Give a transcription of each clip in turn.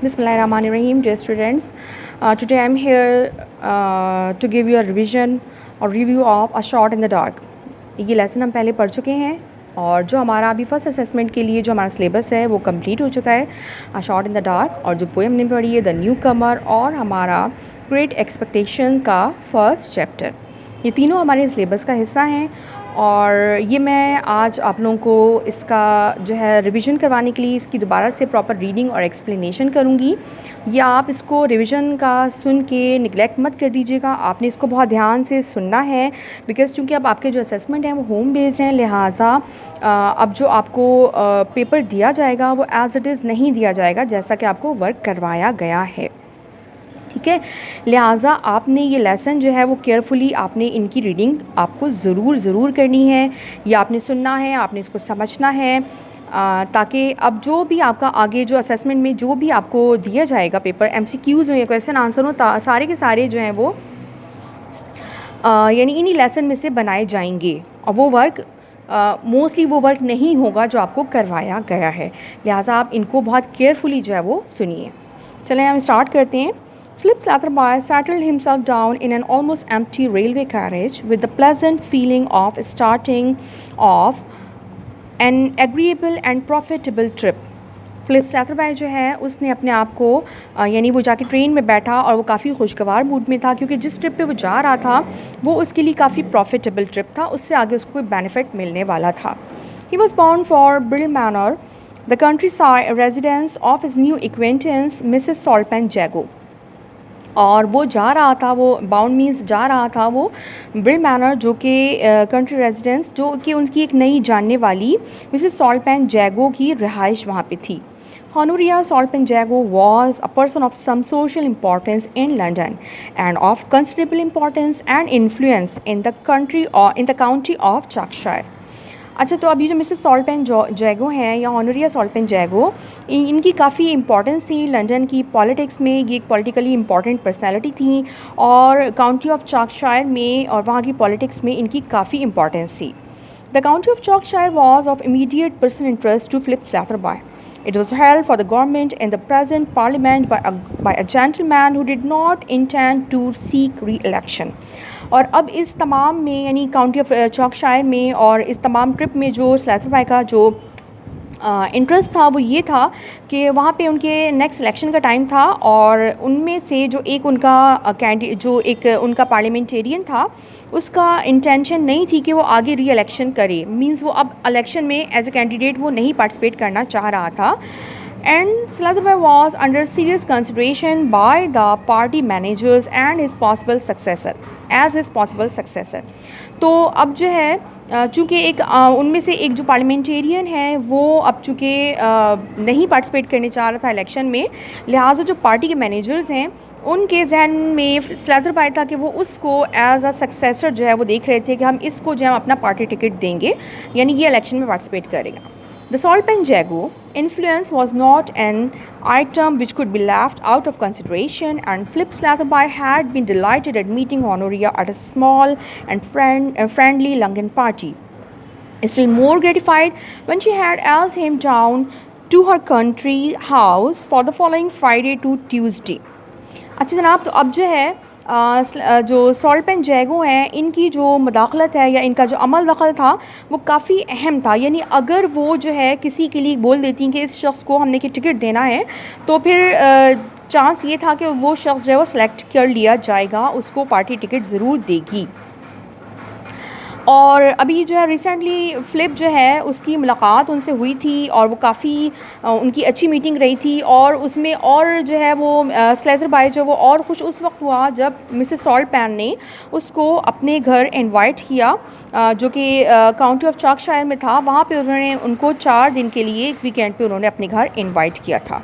Bismillahirrahmanirrahim, dear students. Today I'm here to give you a revision or review of A Shot in the Dark. ये lesson हम पहले पढ़ चुके हैं और जो हमारा अभी फर्स्ट असेसमेंट के लिए जो हमारा सिलेबस है वो कंप्लीट हो चुका है, A Shot in the Dark, और जो पोएम हमने पढ़ी है द न्यू कमर और हमारा ग्रेट एक्सपेक्टेशन का फर्स्ट चैप्टर, ये तीनों हमारे सिलेबस का हिस्सा हैं। और ये मैं आज आप लोगों को इसका जो है रिवीजन करवाने के लिए इसकी दोबारा से प्रॉपर रीडिंग और एक्सप्लेनेशन करूँगी। या आप इसको रिवीजन का सुन के निगलेक्ट मत कर दीजिएगा, आपने इसको बहुत ध्यान से सुनना है, बिकॉज़ चूँकि अब आपके जो असेसमेंट हैं वो होम बेस्ड हैं, लिहाजा अब जो आपको पेपर दिया जाएगा वो एज़ इट इज़ नहीं दिया जाएगा जैसा कि आपको वर्क करवाया गया है, ठीक है। लिहाजा आपने ये लेसन जो है वो केयरफुली आपने इनकी रीडिंग आपको ज़रूर करनी है, या आपने सुनना है, आपने इसको समझना है, ताकि अब जो भी आपका आगे जो असेसमेंट में जो भी आपको दिया जाएगा पेपर, MCQs हो या क्वेश्चन आंसर हो, सारे के सारे जो हैं वो यानी इन्हीं लेसन में से बनाए जाएंगे, और वो वर्क मोस्टली वो वर्क नहीं होगा जो आपको करवाया गया है। लिहाजा आप इनको बहुत केयरफुली जो है वो सुनिए। चलें हम स्टार्ट करते हैं। Flip Slatterby settled himself down in an almost empty railway carriage with the pleasant feeling of starting off an agreeable and profitable trip. Flip Slatterby जो है उसने अपने आप को यानी वो जाके ट्रेन में बैठा और वो काफ़ी खुशगवार मूड में था, क्योंकि जिस ट्रिप पे वो जा रहा था वो उसके लिए काफ़ी प्रॉफिटेबल ट्रिप था, उससे आगे उसको कोई बेनिफिट मिलने वाला था। He was bound for Brill Manor, the countryside residence of his new acquaintance Mrs. Solpan Jago। और वो जा रहा था, वो बाउंड मीन्स जा रहा था वो ब्रिल मैनर, जो कि कंट्री रेजिडेंस, जो कि उनकी एक नई जानने वाली मिसेस सॉल्पेन जैगो की रिहाइश वहाँ पे थी। Honoria Solpen Jago was a person of some social importance in London and of considerable importance and influence in the country or in the county of Berkshire। अच्छा, तो अभी जो मिसेस सॉल्पेन जैगो हैं या ऑनोरिया सॉल्पेन जैगो, इनकी काफ़ी इंपॉर्टेंस थी लंदन की पॉलिटिक्स में, ये एक पॉलिटिकली इंपॉर्टेंट पर्सनालिटी थी, और काउंटी ऑफ चॉर्कशायर में और वहाँ की पॉलिटिक्स में इनकी काफ़ी इंपॉर्टेंस थी। The county of Chorkshire was of immediate personal interest to Philip Slatherby. It was held for the government in the present parliament by a gentleman who did not intend to seek re-election। और अब इस तमाम में यानी county of चॉर्कशायर में और इस तमाम ट्रिप में जो स्लैथरबाय का जो इंटरेस्ट था वो ये था कि वहाँ पे उनके नेक्स्ट इलेक्शन का टाइम था, और उनमें से जो एक उनका कैंडिडेट जो एक उनका पार्लियामेंटेरियन था उसका इंटेंशन नहीं थी कि वो आगे री इलेक्शन करे, मींस वो अब इलेक्शन में एज ए कैंडिडेट वो नहीं पार्टिसिपेट करना चाह रहा था। And Slatherby was under serious consideration by the party managers and his possible successor as his possible successor। तो अब जो है चूँकि एक उनमें से एक जो पार्लियामेंटेरियन है वो अब चूँकि नहीं पार्टिसिपेट करने चाह रहा था इलेक्शन में, लिहाजा जो पार्टी के मैनेजर्स हैं उनके जहन में स्लैथरबाय था कि वो उसको एज अ सक्सेसर जो है वो देख रहे थे कि हम इसको जो है अपना पार्टी टिकट देंगे, यानी ये इलेक्शन में पार्टिसिपेट करेगा। The Solpen Jago influence was not an item which could be left out of consideration, and Flip Slatherby had been delighted at meeting Honoria at a small and friendly London party. Still more gratified when she had asked him down to her country house for the following Friday to Tuesday। अच्छा जनाब, तो अब जो है जो सॉल्पेन जैगो हैं इनकी जो मुदाखलत है या इनका जो अमल दखल था वो काफ़ी अहम था, यानी अगर वो जो है किसी के लिए बोल देती कि इस शख्स को हमने कि टिकट देना है, तो फिर चांस ये था कि वो शख्स जो है वो सिलेक्ट कर लिया जाएगा, उसको पार्टी टिकट ज़रूर देगी। और अभी जो है रिसेंटली फ्लिप जो है उसकी मुलाकात उनसे हुई थी और वो काफ़ी उनकी अच्छी मीटिंग रही थी, और उसमें और जो है वो स्लैथरबाय जो वो और खुश उस वक्त हुआ जब मिसेस सॉल्पेन ने उसको अपने घर इनवाइट किया, जो कि काउंटी ऑफ चॉर्कशायर में था। वहाँ पे उन्होंने उनको 4 दिन के लिए एक वीकेंड पे उन्होंने अपने घर इन्वाइट किया था।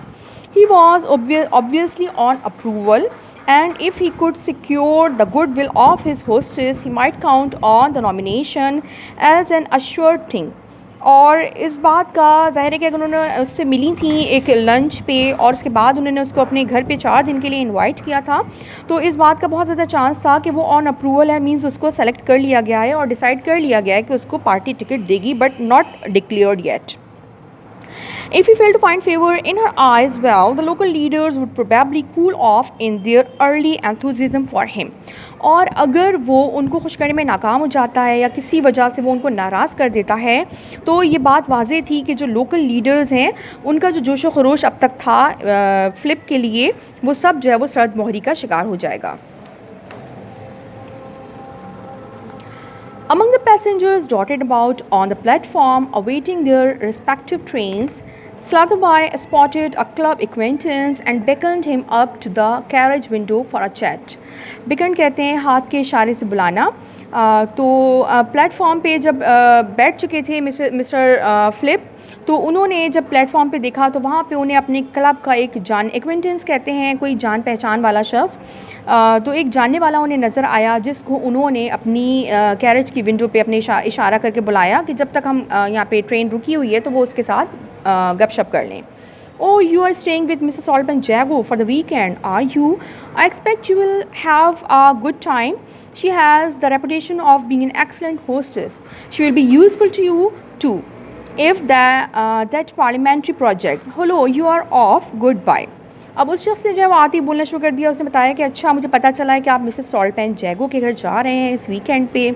He was obviously on approval, and if he could secure the goodwill of his hostess, he might count on the nomination as an assured thing। और इस बात का ज़ाहिर है कि अगर उन्होंने उससे मिली थी एक लंच पे और उसके बाद उन्होंने उसको अपने घर पे 4 दिन के लिए इनवाइट किया था, तो इस बात का बहुत ज़्यादा चांस था कि वो ऑन अप्रूवल है, मींस उसको सेलेक्ट कर लिया गया है और डिसाइड कर लिया गया है कि उसको पार्टी टिकट देगी, but not declared yet. If he failed to find favor in her eyes, well, the local leaders would probably cool off in their early enthusiasm for him. और अगर वो उनको खुश करने में नाकाम हो जाता है या किसी वजह से वो उनको नाराज़ कर देता है, तो ये बात वाज़ेह थी कि जो लोकल लीडर्स हैं उनका जो जोश व खरोश अब तक था फ़्लिप के लिए, वो सब जो है वो सर्द मोहरी का शिकार हो जाएगा. Among the passengers dotted about on the platform awaiting their respective trains, Slaterby spotted a club acquaintance and beckoned him up to the carriage window for a chat. Beckon कहते हैं हाथ के इशारे से बुलाना. तो प्लेटफॉर्म पे जब बैठ चुके थे मिस्टर फ़्लिप, तो उन्होंने जब प्लेटफॉर्म पे देखा तो वहाँ पे उन्हें अपने क्लब का एक एक्वेंटेंस कहते हैं, कोई जान पहचान वाला शख्स, तो एक जानने वाला उन्हें नज़र आया जिसको उन्होंने अपनी कैरेज की विंडो पे अपने इशारा करके बुलाया कि जब तक हम यहाँ पे ट्रेन रुकी हुई है तो वो उसके साथ गपशप कर लें. Oh, you are staying with Mrs. Solomon Jago for the weekend, are you? I expect you will have a good time. She has the reputation of being an excellent hostess. She will be useful to you too. If that parliamentary project. Hello, you are off. Goodbye. अब उस शख्स ने जब आते ही बोलना शुरू कर दिया, उसने बताया कि अच्छा मुझे पता चला है कि आप मिसेस सॉल्टपेन जैगो के घर जा रहे हैं इस वीकेंड पे,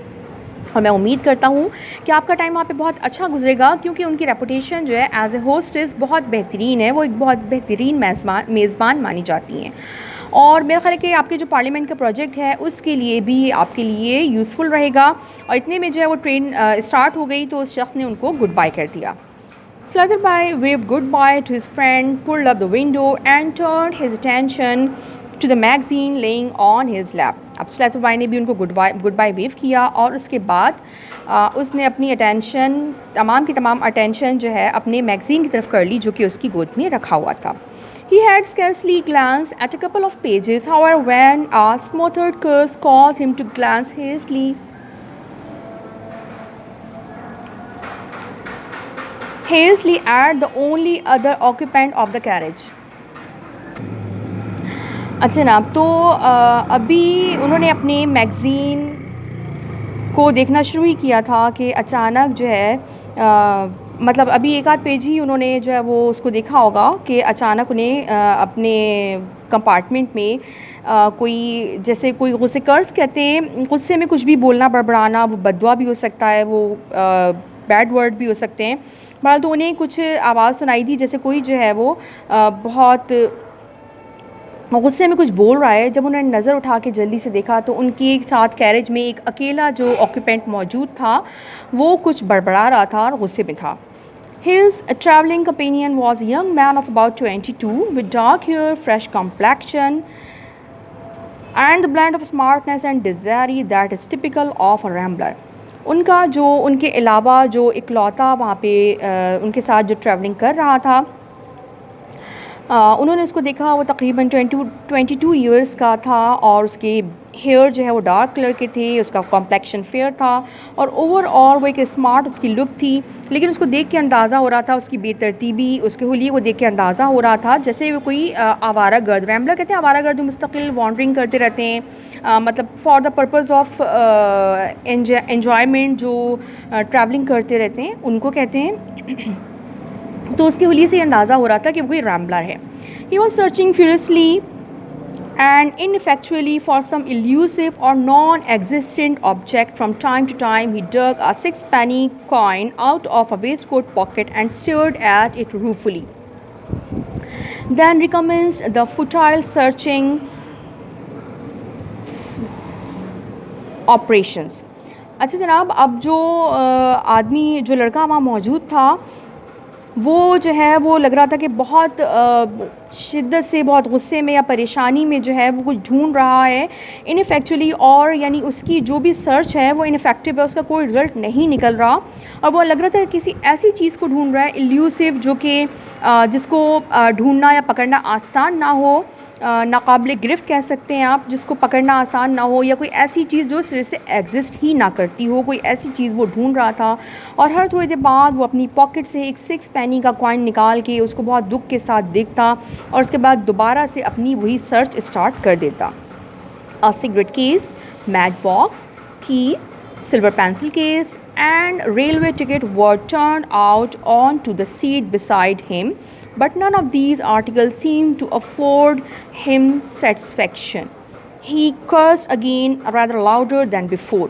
और मैं उम्मीद करता हूँ कि आपका टाइम वहाँ पे बहुत अच्छा गुजरेगा, क्योंकि उनकी रेपुटेशन जो है एज ए होस्टेस बहुत बेहतरीन है. वो एक बहुत बेहतरीन मेज़बान मानी जाती हैं, और मेरा ख्याल है कि आपके जो पार्लियामेंट का प्रोजेक्ट है उसके लिए भी आपके लिए यूज़फुल रहेगा. और इतने में जो है वो ट्रेन स्टार्ट हो गई तो उस शख्स ने उनको गुड बाय कर दिया. Slutherby waved goodbye to his friend, pulled up the window and turned his attention to the magazine laying on his lap. अब स्लैथरबाई ने भी उनको गुड बाय वेव किया और उसके बाद उसने अपनी अटेंशन तमाम की तमाम अटेंशन जो है अपने मैगज़ीन की तरफ कर ली जो कि उसकी गोद में रखा हुआ था. He had scarcely glanced at a couple of pages, however, when a smothered curse caused him to glance hastily at the only other occupant of the carriage. अच्छा ना, तो अभी उन्होंने अपने मैगज़ीन को देखना शुरू ही किया था कि अचानक जो है मतलब अभी एक आध पेज ही उन्होंने जो है वो उसको देखा होगा कि अचानक उन्हें अपने कंपार्टमेंट में कोई जैसे कोई गुस्से कर्ज कहते हैं, गुस्से में कुछ भी बोलना, बड़बड़ाना, वो बददुआ भी हो सकता है, वो बैड वर्ड भी हो सकते हैं. बहरहाल तो उन्हें कुछ आवाज़ सुनाई दी जैसे कोई जो है वो बहुत गुस्से में कुछ बोल रहा है. जब उन्होंने नज़र उठा के जल्दी से देखा तो उनके साथ कैरेज में एक अकेला जो ऑक्यूपेंट मौजूद था वो कुछ बड़बड़ा रहा था और गुस्से में था. His travelling companion was a young man of about 22 with dark hair, fresh complexion and the blend of smartness and desire that is typical of a rambler. उनका जो उनके अलावा जो इकलौता वहाँ पे उनके साथ जो ट्रैवलिंग कर रहा था, उन्होंने उसको देखा. वो तकरीबन 22 इयर्स का था और उसके हेयर जो है वो डार्क कलर के थे, उसका कॉम्प्लेक्शन फेयर था और ओवरऑल वो एक स्मार्ट उसकी लुक थी. लेकिन उसको देख के अंदाज़ा हो रहा था, उसकी बेतरतीबी, उसके हुलिये को देख के अंदाज़ा हो रहा था जैसे वो कोई आवारा गर्द, रैम्बलर कहते हैं आवारा गर्द, मुस्तकिल वॉन्डरिंग करते रहते हैं, मतलब for the purpose of enjoyment जो ट्रैवलिंग करते रहते हैं उनको कहते हैं. तो उसके हुलिये से अंदाज़ा हो रहा था कि वो कोई रैम्बलर है. He was searching furiously and ineffectually for some elusive or non-existent object. From time to time he dug a 6-penny coin out of a waistcoat pocket and stared at it ruefully. Then recommenced the futile searching operations. अच्छा जनाब, अब जो आदमी जो लड़का वहाँ मौजूद था वो जो है वो लग रहा था कि बहुत शिद्दत से, बहुत गुस्से में या परेशानी में जो है वो कुछ ढूंढ रहा है इनफेक्चुअली, और यानी उसकी जो भी सर्च है वो इनफेक्टिव है, उसका कोई रिज़ल्ट नहीं निकल रहा. और वो लग रहा था किसी ऐसी चीज़ को ढूंढ रहा है इल्यूसिव जो कि जिसको ढूंढना या पकड़ना आसान ना हो, नाकाबिले गिरफ्त कह सकते हैं आप, जिसको पकड़ना आसान ना हो, या कोई ऐसी चीज़ जो सिरे से एग्जिस्ट ही ना करती हो, कोई ऐसी चीज़ वो ढूंढ रहा था. और हर थोड़ी देर बाद वो अपनी पॉकेट से एक 6 पेनी का कॉइन निकाल के उसको बहुत दुख के साथ देखता और उसके बाद दोबारा से अपनी वही सर्च स्टार्ट कर देता. A cigarette case, match box, की, silver pencil case, and railway ticket were turned out onto the seat beside him, but none of these articles seemed to afford him satisfaction. He cursed again, rather louder than before.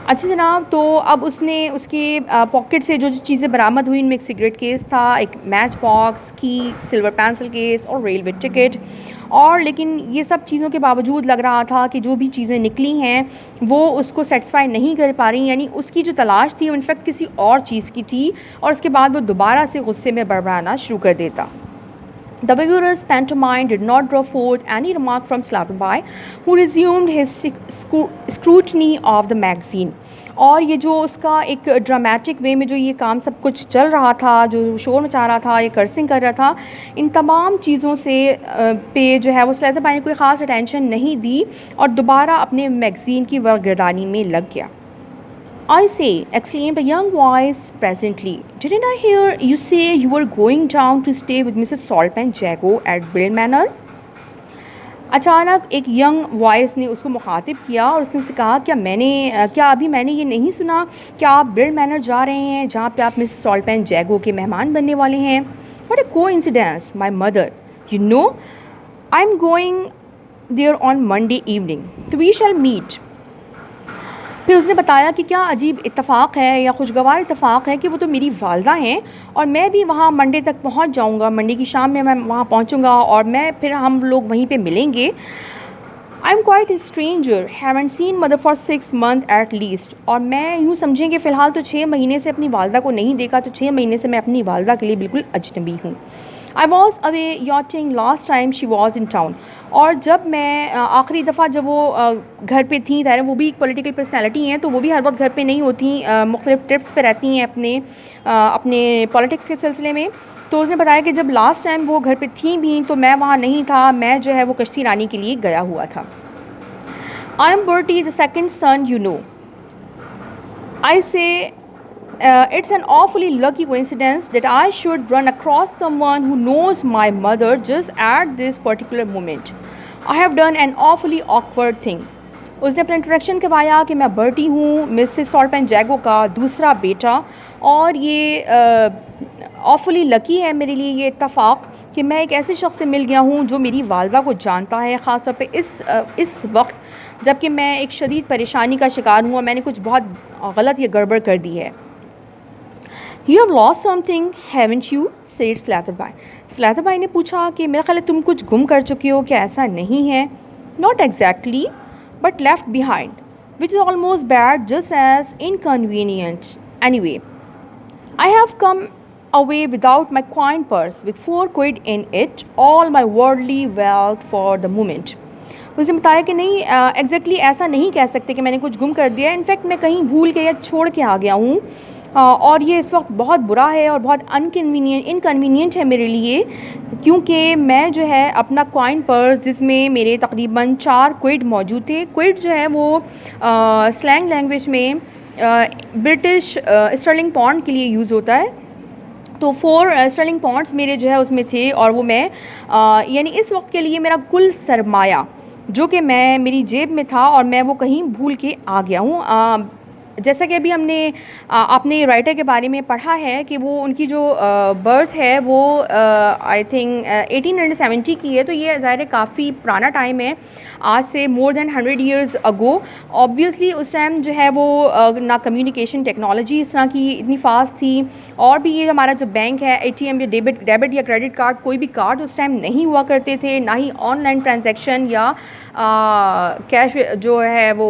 अच्छा जनाब, तो अब उसने उसके pocket से जो जो चीज़ें बरामद हुई, इनमें एक सिगरेट केस था, एक मैच बॉक्स, की, सिल्वर पेंसिल केस और रेलवे टिकट। और लेकिन ये सब चीज़ों के बावजूद लग रहा था कि जो भी चीज़ें निकली हैं वो उसको सेटिस्फाई नहीं कर पा रही, यानी उसकी जो तलाश थी वो इनफैक्ट किसी और चीज़ की थी, और उसके बाद वो दोबारा से गुस्से में बड़बड़ाना शुरू कर देता। The vigorous pantomime did not draw forth any remark from Slatherby, who resumed his scrutiny of the magazine. और ये जो उसका एक ड्रामेटिक वे में जो ये काम सब कुछ चल रहा था, जो शोर मचा रहा था, ये कर्सिंग कर रहा था, इन तमाम चीज़ों से पे जो है वो स्लेथरबाई ने कोई ख़ास अटेंशन नहीं दी और दोबारा अपने मैगज़ीन की वर्गर्दानी में लग गया। I say, exclaimed a young voice presently, didn't I hear you say you were going down to stay with Mrs. Saltpan Jago at Brill Manor? अचानक एक यंग वॉइस ने उसको मुखातिब किया और उसने उसे कहा, क्या अभी मैंने ये नहीं सुना कि आप ब्रिल मैनर जा रहे हैं जहाँ पे आप मिस सॉल्टपैन जैगो के मेहमान बनने वाले हैं? What a coincidence, my mother, you know I am going there on Monday evening, तो वी शैल मीट। फिर उसने बताया कि क्या अजीब इत्तफ़ाक़ है या खुशगवार इत्तफ़ाक़ है कि वो तो मेरी वालदा हैं और मैं भी वहाँ मंडे तक पहुँच जाऊँगा, मंडे की शाम में मैं वहाँ पहुँचूँगा और फिर हम लोग वहीं पे मिलेंगे। I am quite a stranger, haven't seen mother for 6 months at least, और मैं यूँ समझें कि फ़िलहाल तो 6 महीने से अपनी वालदा को नहीं देखा, तो 6 महीने से मैं अपनी वालदा के लिए बिल्कुल अजनबी हूँ। I was away yachting last time she was in town, और जब मैं आखिरी दफ़ा जब वो घर पे थी, ज़ाहिर वो भी एक पॉलिटिकल पर्सनैलिटी हैं तो वो भी हर वक्त घर पे नहीं होती, मुख्तलिफ ट्रिप्स पे रहती हैं अपने पॉलिटिक्स के सिलसिले में। तो उसने बताया कि जब लास्ट टाइम वो घर पे थी भी तो मैं वहाँ नहीं था, मैं जो है वो कश्ती रानी के लिए गया हुआ था। I am Bertie the second son, you know. I say it's an awfully lucky coincidence that I should run across someone who knows my mother just at this particular moment. I have done an awfully awkward thing. उसने अपना introduction करवाया कि मैं Bertie हूँ, Mrs सॉल्टपैन जैगो का दूसरा बेटा, और ये awfully lucky है मेरे लिए ये इत्तफ़ाक़ कि मैं एक ऐसे शख्स से मिल गया हूँ जो मेरी वालदा को जानता है, ख़ास तौर पे इस वक्त जबकि मैं एक शदीद परेशानी का शिकार हूँ और मैंने कुछ बहुत गलत या गड़बड़ कर दी है। You have lost something, haven't you? said Slatherby. Slatherby ने पूछा कि मेरा ख्याल है तुम कुछ गुम कर चुके हो, क्या ऐसा नहीं है? Not exactly, but left behind, which is almost bad, just as inconvenient. Anyway, I have come away without my coin purse with 4 quid in it, all my worldly wealth for the moment. उसने बताया कि नहीं, exactly ऐसा नहीं कह सकते कि मैंने कुछ गुम कर दिया, इनफैक्ट मैं कहीं भूल के या छोड़ के आ गया हूँ, और ये इस वक्त बहुत बुरा है और बहुत इनकन्वीनियंट है मेरे लिए, क्योंकि मैं जो है अपना कॉइन पर्स जिसमें मेरे तकरीबन 4 क्विड मौजूद थे। क्विड जो है वो स्लैंग लैंग्वेज में ब्रिटिश स्टर्लिंग पाउंड के लिए यूज़ होता है, तो 4 स्टर्लिंग पाउंड्स मेरे जो है उसमें थे, और वो मैं यानी इस वक्त के लिए मेरा कुल सरमाया जो कि मेरी जेब में था और मैं वो कहीं भूल के आ गया हूँ। जैसा कि अभी हमने अपने राइटर के बारे में पढ़ा है कि वो उनकी जो बर्थ है वो आई थिंक 1870 की है, तो ये ज़ाहिर काफ़ी पुराना टाइम है, आज से मोर देन 100 years अगो। ऑब्वियसली उस टाइम जो है वो ना कम्युनिकेशन टेक्नोलॉजी इस तरह की इतनी फास्ट थी, और भी ये हमारा जो बैंक है ATM या डेबिट या क्रेडिट कार्ड, कोई भी कार्ड उस टाइम नहीं हुआ करते थे, ना ही ऑनलाइन ट्रांजैक्शन या कैश जो है वो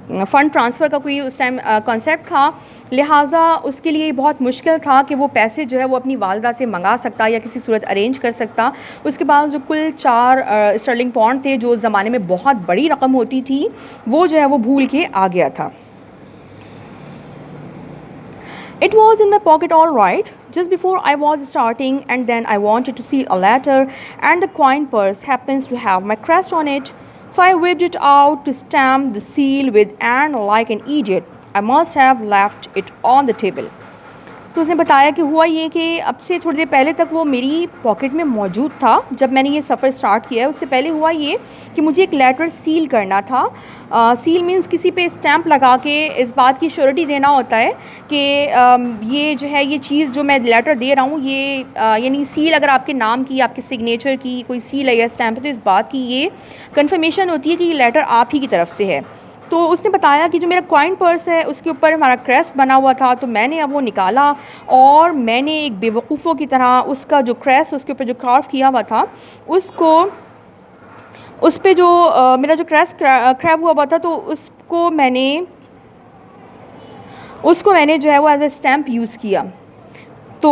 फ़ंड ट्रांसफ़र का कोई उस टाइम कॉन्सेप्ट था, लिहाजा उसके लिए बहुत मुश्किल था कि वो पैसे जो है वो अपनी वालदा से मंगा सकता या किसी सूरत अरेंज कर सकता। उसके बाद जो कुल 4 स्टर्लिंग पाउंड थे जो उस ज़माने में बहुत बड़ी रकम होती थी, वो जो है वो भूल के आ गया था। It was in my pocket all right, just before I was starting, and then I wanted to see a letter, and the coin purse happens to have my crest on it. So I whipped it out to stamp the seal with, and like an idiot, I must have left it on the table. तो उसने बताया कि हुआ ये कि अब से थोड़ी देर पहले तक वो मेरी पॉकेट में मौजूद था जब मैंने ये सफ़र स्टार्ट किया है। उससे पहले हुआ ये कि मुझे एक लेटर सील करना था। सील मींस किसी पे स्टैंप लगा के इस बात की श्योरिटी देना होता है कि ये जो है ये चीज़ जो मैं लेटर दे रहा हूँ ये यानी सील अगर आपके नाम की, आपके सिग्नेचर की कोई सील है या स्टैंप है, तो इस बात की ये कंफर्मेशन होती है कि ये लेटर आप ही की तरफ से है। तो उसने बताया कि जो मेरा कॉइन पर्स है उसके ऊपर हमारा क्रेस्ट बना हुआ था, तो मैंने अब वो निकाला और मैंने एक बेवकूफ़ों की तरह उसका जो क्रेस्ट उसके ऊपर जो कार्व किया हुआ था उसको, उस पे जो मेरा जो क्रेस्ट क्रैब हुआ था, तो उसको मैंने जो है वो एज ए स्टैम्प यूज़ किया। तो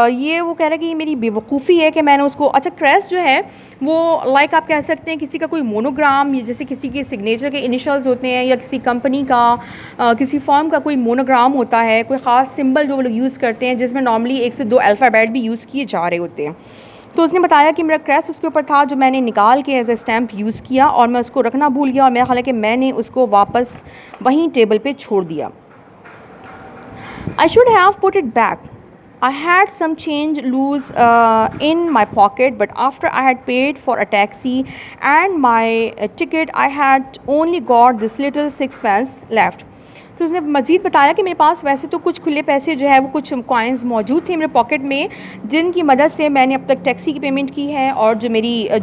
ये वो कह रहा है कि ये मेरी बेवकूफ़ी है कि मैंने उसको, अच्छा क्रेस्ट जो है वो लाइक आप कह सकते हैं किसी का कोई मोनोग्राम, जैसे किसी के सिग्नेचर के इनिशियल्स होते हैं या किसी कंपनी का किसी फर्म का कोई मोनोग्राम होता है, कोई ख़ास सिंबल जो वो लोग यूज़ करते हैं जिसमें नॉर्मली 1 से 2 अल्फ़ाबेट भी यूज़ किए जा रहे होते हैं। तो उसने बताया कि मेरा क्रेस्ट उसके ऊपर था जो मैंने निकाल के एज ए स्टैम्प यूज़ किया और मैं उसको रखना भूल गया और मेरा ख्याल है कि मैंने उसको वापस वहीं टेबल पे छोड़ दिया। I should have put it back. I had some change loose in my pocket, but after I had paid for a taxi and my ticket, I had only got this little 6 pence left. फिर उसने मज़ीद बताया कि मेरे पास वैसे तो कुछ खुले पैसे जो है वो कुछ कॉइन्स मौजूद थे मेरे पॉकेट में, जिनकी मदद से मैंने अब तक टैक्सी की पेमेंट की है और जो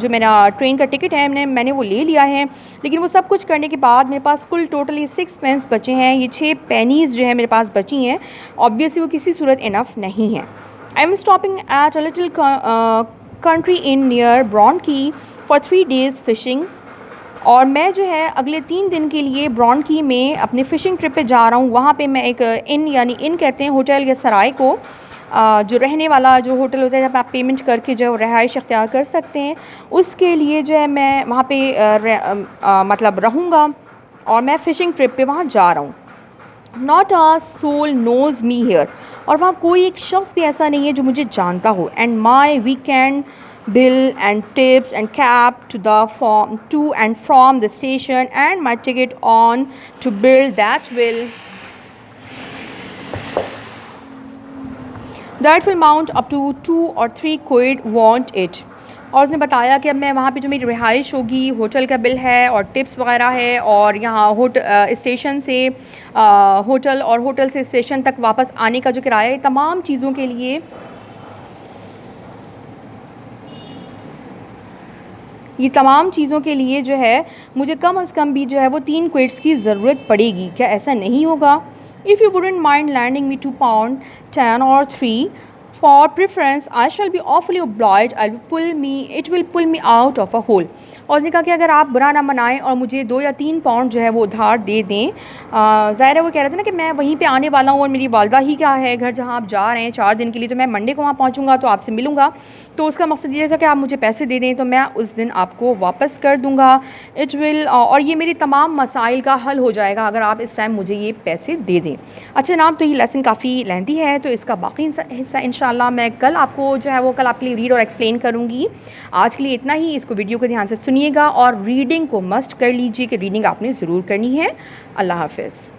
मेरा ट्रेन का टिकट है मैंने वो ले लिया है। लेकिन वो सब कुछ करने के बाद मेरे पास कुल टोटली 6 पेंस बचे हैं। ये 6 पेनीज़ जो है मेरे पास बची हैं। ऑब्वियसली वो किसी सूरत इनफ नहीं है। I am stopping at a little country in near bronchi for 3 days fishing. और मैं जो है अगले 3 दिन के लिए ब्रॉन्की में अपने फ़िशिंग ट्रिप पे जा रहा हूँ। वहाँ पे मैं एक इन कहते हैं होटल या सराय को, जो रहने वाला जो होटल होता है जब आप पेमेंट करके जो रहाइश अख्तियार कर सकते हैं, उसके लिए जो है मैं वहाँ पे मतलब रहूँगा और मैं फ़िशिंग ट्रिप पे वहाँ जा रहा हूँ। Not a soul knows me here, और वहाँ कोई एक शख्स भी ऐसा नहीं है जो मुझे जानता हो। And my weekend bill and tips and cab to and from the station and my ticket on to bill that will mount up to 2 or 3 quid want it। और उसने बताया कि अब मैं वहाँ पे जो मेरी रिहाइश होगी, होटल का बिल है और टिप्स वगैरह है, और यहाँ स्टेशन से होटल और होटल से स्टेशन तक वापस आने का जो किराया है, तमाम चीज़ों के लिए जो है मुझे कम से कम भी जो है वो 3 क्विड्स की ज़रूरत पड़ेगी। क्या ऐसा नहीं होगा? If you wouldn't mind lending me £2.10 or 3 for preference I shall be awfully obliged, it will pull me out of a hole. और उसने कहा कि अगर आप बुरा ना मनाएं और मुझे 2 या 3 पाउंड जो है वो उधार दे दें। ज़ाहिर है वो कह रहे थे ना कि मैं वहीं पे आने वाला हूँ और मेरी वालदा ही क्या है घर जहाँ आप जा रहे हैं 4 दिन के लिए, तो मैं मंडे को वहाँ पहुँचूँगा तो आपसे मिलूँगा। तो उसका मकसद ये था कि आप मुझे पैसे दे दें तो मैं उस दिन आपको वापस कर दूँगा। इट विल और ये मेरी तमाम मसाइल का हल हो जाएगा अगर आप इस टाइम मुझे ये पैसे दे दें। अच्छा जनाब, तो ये लेसन काफ़ी लेंथी है, तो इसका बाकी हिस्सा इंशाल्लाह मैं कल आपको जो है वो कल आपके लिए रीड और एक्सप्लेन करूँगी। आज के लिए इतना ही। इसको वीडियो को ध्यान से सुनिएगा और रीडिंग को मस्ट कर लीजिए कि रीडिंग आपने ज़रूर करनी है। अल्लाह हाफ़िज़।